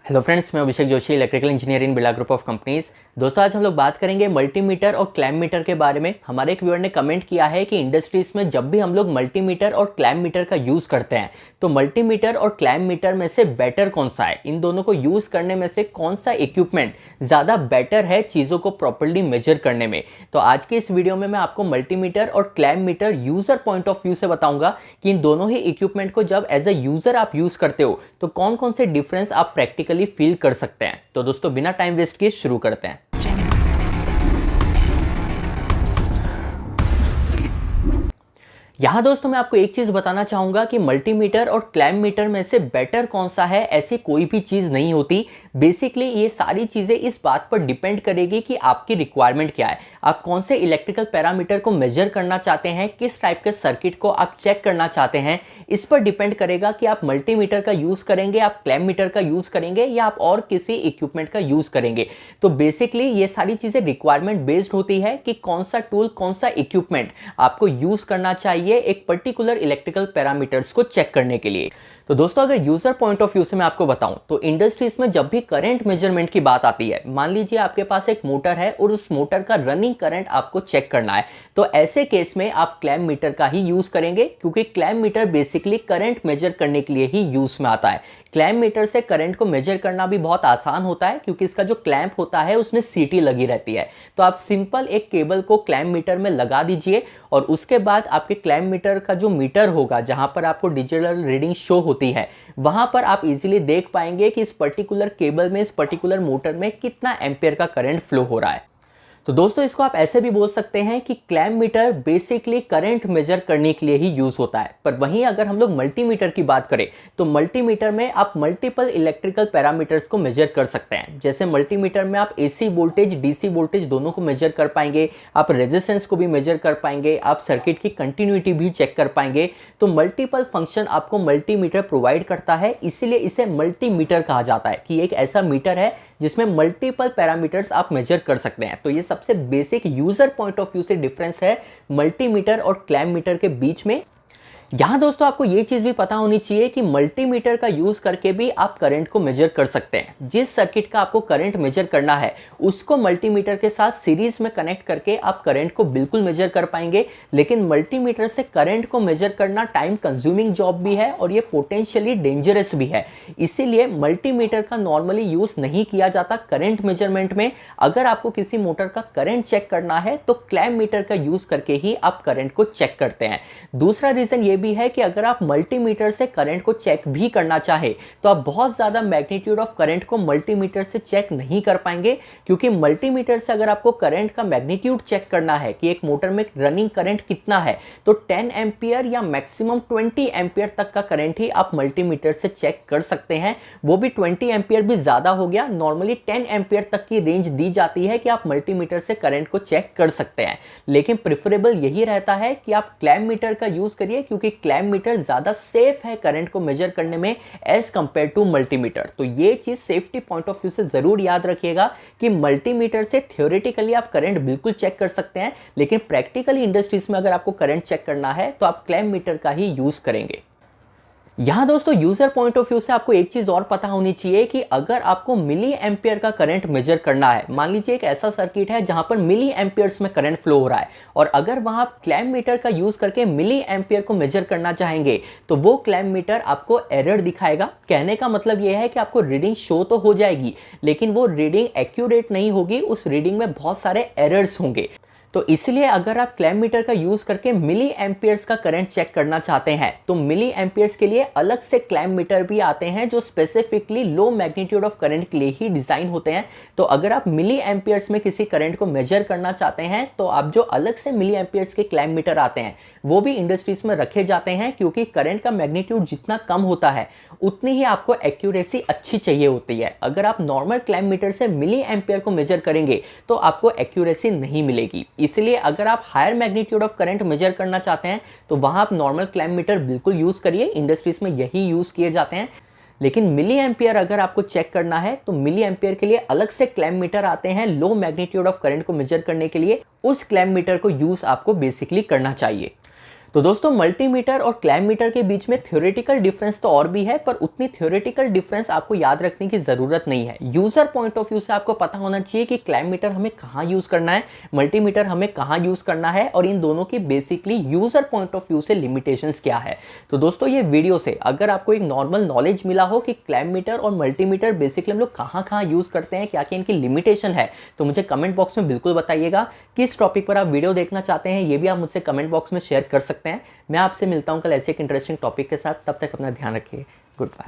Hello friends, मैं Abhishek Joshi, electrical engineer in Birla group of companies. दोस्तों, आज हम लोग बात करेंगे मल्टीमीटर और क्लैम्प मीटर के बारे में। हमारे एक व्यूअर ने कमेंट किया है कि इंडस्ट्रीज में जब भी हम लोग मल्टीमीटर और क्लैम्प मीटर का यूज़ करते हैं तो मल्टीमीटर और क्लैम्प मीटर में से बेटर कौन सा है, इन दोनों को यूज़ करने में से कौन सा इक्विपमेंट ज़्यादा बेटर है चीज़ों को प्रॉपरली मेजर करने में। तो आज के इस वीडियो में मैं आपको मल्टीमीटर और clamp meter user point of view से बताऊंगा कि इन दोनों ही इक्विपमेंट को जब एज अ यूज़र आप यूज़ करते हो तो कौन कौन से डिफरेंस आप प्रैक्टिकली फील कर सकते हैं। तो दोस्तों, बिना टाइम वेस्ट किए शुरू करते हैं। यहाँ दोस्तों मैं आपको एक चीज बताना चाहूंगा कि मल्टीमीटर और क्लैम्प मीटर में से बेटर कौन सा है, ऐसी कोई भी चीज नहीं होती। बेसिकली ये सारी चीजें इस बात पर डिपेंड करेगी कि आपकी रिक्वायरमेंट क्या है, आप कौन से इलेक्ट्रिकल पैरामीटर को मेजर करना चाहते हैं, किस टाइप के सर्किट को आप चेक करना चाहते हैं। इस पर डिपेंड करेगा कि आप मल्टीमीटर का यूज करेंगे, आप क्लैम्प मीटर का यूज करेंगे या आप और किसी इक्विपमेंट का यूज करेंगे। तो बेसिकली ये सारी चीजें रिक्वायरमेंट बेस्ड होती है कि कौन सा टूल, कौन सा इक्विपमेंट आपको यूज करना चाहिए एक पर्टिकुलर इलेक्ट्रिकल पैरामीटर्स को चेक करने के लिए। तो दोस्तों, अगर यूजर पॉइंट ऑफ व्यू से मैं आपको बताऊं तो इंडस्ट्रीज में जब भी करंट मेजरमेंट की बात आती है, मान लीजिए आपके पास एक मोटर है और उस मोटर का रनिंग करंट आपको चेक करना है, तो ऐसे केस में आप क्लैम्प मीटर का ही यूज करेंगे, क्योंकि clamp meter basically current measure करने के लिए ही यूज में आता है। क्लैम्प मीटर से करंट को मेजर करना भी बहुत आसान होता है, क्योंकि इसका जो क्लैंप होता है उसमें सीटी लगी रहती है। तो आप सिंपल एक केबल को क्लैम्प मीटर में लगा दीजिए और उसके बाद आपके क्लैम्प मीटर का जो मीटर होगा, जहां पर आपको डिजिटल रीडिंग शो होती है, वहां पर आप इजीली देख पाएंगे कि इस पर्टिकुलर केबल में, इस पर्टिकुलर मोटर में कितना एम्पियर का करंट फ्लो हो रहा है। तो दोस्तों, इसको आप ऐसे भी बोल सकते हैं कि clamp meter basically current measure करने के लिए ही यूज होता है। पर वहीं अगर हम लोग मल्टीमीटर की बात करें तो मल्टीमीटर में आप मल्टीपल इलेक्ट्रिकल पैरामीटर्स को मेजर कर सकते हैं। जैसे मल्टीमीटर में आप एसी वोल्टेज, डीसी वोल्टेज दोनों को मेजर कर पाएंगे, आप रेजिस्टेंस को भी मेजर कर पाएंगे, आप सर्किट की कंटिन्यूटी भी चेक कर पाएंगे। तो मल्टीपल फंक्शन आपको मल्टीमीटर प्रोवाइड करता है, इसीलिए इसे मल्टीमीटर कहा जाता है कि एक ऐसा मीटर है जिसमें मल्टीपल पैरामीटर्स आप मेजर कर सकते हैं। तो ये सबसे basic user point of view से डिफरेंस है मल्टीमीटर और क्लैम्प मीटर के बीच में। यहां दोस्तों आपको यह चीज भी पता होनी चाहिए कि मल्टीमीटर का यूज करके भी आप करंट को मेजर कर सकते हैं। जिस सर्किट का आपको करंट मेजर करना है उसको मल्टीमीटर के साथ सीरीज में कनेक्ट करके आप करंट को बिल्कुल मेजर कर पाएंगे। लेकिन मल्टीमीटर से करंट को मेजर करना टाइम कंज्यूमिंग जॉब भी है और ये पोटेंशियली डेंजरस भी है। इसीलिए मल्टीमीटर का नॉर्मली यूज नहीं किया जाता करंट मेजरमेंट में। अगर आपको किसी मोटर का करंट चेक करना है तो क्लैम्प मीटर का यूज करके ही आप करंट को चेक करते हैं। दूसरा रीजन ये भी है कि अगर आप मल्टीमीटर से करंट को चेक भी करना चाहे तो आप बहुत ज्यादा मैग्नीट्यूड ऑफ करंट को मल्टीमीटर से चेक नहीं कर पाएंगे, क्योंकि मल्टीमीटर से अगर आपको करंट का मैग्नीट्यूड चेक करना है कि एक मोटर में रनिंग करंट कितना है, तो 10 एम्पियर या मैक्सिमम 20 एम्पियर तक का करंट ही आप मल्टीमीटर से चेक कर सकते हैं। वो भी 20 एम्पियर भी ज्यादा हो गया, नॉर्मली 10 एम्पियर तक की रेंज दी जाती है कि आप मल्टीमीटर से करंट को चेक कर सकते हैं। लेकिन प्रेफरेबल यही रहता है कि आप क्लैम्प मीटर का यूज करिए, क्योंकि क्लैम्प मीटर ज्यादा सेफ है करंट को मेजर करने में एज कंपेयर टू मल्टीमीटर। तो ये चीज सेफ्टी पॉइंट ऑफ व्यू से जरूर याद रखिएगा कि मल्टीमीटर से थ्योरेटिकली आप करंट बिल्कुल चेक कर सकते हैं, लेकिन प्रैक्टिकली इंडस्ट्रीज में अगर आपको करंट चेक करना है तो आप क्लैम्प मीटर का ही यूज करेंगे। यहां दोस्तों यूजर पॉइंट ऑफ व्यू से आपको एक चीज और पता होनी चाहिए कि अगर आपको मिली एम्पियर का करंट मेजर करना है, मान लीजिए एक ऐसा सर्किट है जहां पर मिली एम्पियर्स में करंट फ्लो हो रहा है और अगर वहां आप क्लैम्प मीटर का यूज करके मिली एम्पियर को मेजर करना चाहेंगे तो वो क्लैम्प मीटर आपको एरर दिखाएगा। कहने का मतलब यह है कि आपको रीडिंग शो तो हो जाएगी, लेकिन वो रीडिंग एक्यूरेट नहीं होगी, उस रीडिंग में बहुत सारे एरर्स होंगे। तो इसलिए अगर आप क्लैम्प मीटर का यूज करके मिली एम्पियर्स का करंट चेक करना चाहते हैं तो मिली एम्पियर्स के लिए अलग से क्लैम्प मीटर भी आते हैं जो specifically low magnitude of current के लिए ही डिजाइन होते हैं। तो अगर आप मिली एम्पियर्स में किसी करंट को मेजर करना चाहते हैं तो आप जो अलग से मिली एम्पियर्स के क्लैम्प मीटर आते हैं वो भी इंडस्ट्रीज में रखे जाते हैं, क्योंकि करंट का मैग्नीट्यूड जितना कम होता है उतनी ही आपको एक्यूरेसी अच्छी चाहिए होती है। अगर आप नॉर्मल क्लैम्प मीटर से मिली एम्पियर को मेजर करेंगे तो आपको एक्यूरेसी नहीं मिलेगी। इसलिए अगर आप higher magnitude of current measure करना चाहते हैं तो वहां आप नॉर्मल क्लैम्प मीटर बिल्कुल यूज करिए, इंडस्ट्रीज में यही यूज किए जाते हैं। लेकिन मिली एम्पियर अगर आपको चेक करना है तो मिली एम्पियर के लिए अलग से क्लैम्प मीटर आते हैं लो मैग्नीट्यूड ऑफ करंट को मेजर करने के लिए। उस क्लैम्प मीटर को यूज आपको बेसिकली करना चाहिए। तो दोस्तों मल्टीमीटर और क्लैम मीटर के बीच में थ्योरेटिकल डिफरेंस तो और भी है, पर उतनी थ्योरेटिकल डिफरेंस आपको याद रखने की जरूरत नहीं है। यूजर पॉइंट ऑफ व्यू से आपको पता होना चाहिए कि क्लैम मीटर हमें कहाँ यूज करना है, मल्टीमीटर हमें कहाँ यूज करना है, और इन दोनों की basically user point of view से लिमिटेशंस क्या है। तो दोस्तों ये वीडियो से अगर आपको एक नॉर्मल नॉलेज मिला हो कि क्लैम मीटर और मल्टीमीटर बेसिकली हम लोग कहाँ कहाँ यूज करते हैं, क्या क्या इनकी लिमिटेशन है, तो मुझे कमेंट बॉक्स में बिल्कुल बताइएगा। किस टॉपिक पर आप वीडियो देखना चाहते हैं ये भी आप मुझसे कमेंट बॉक्स में शेयर कर सकते हैं। मैं आपसे मिलता हूं कल ऐसे एक इंटरेस्टिंग टॉपिक के साथ। तब तक अपना ध्यान रखिए। Good bye.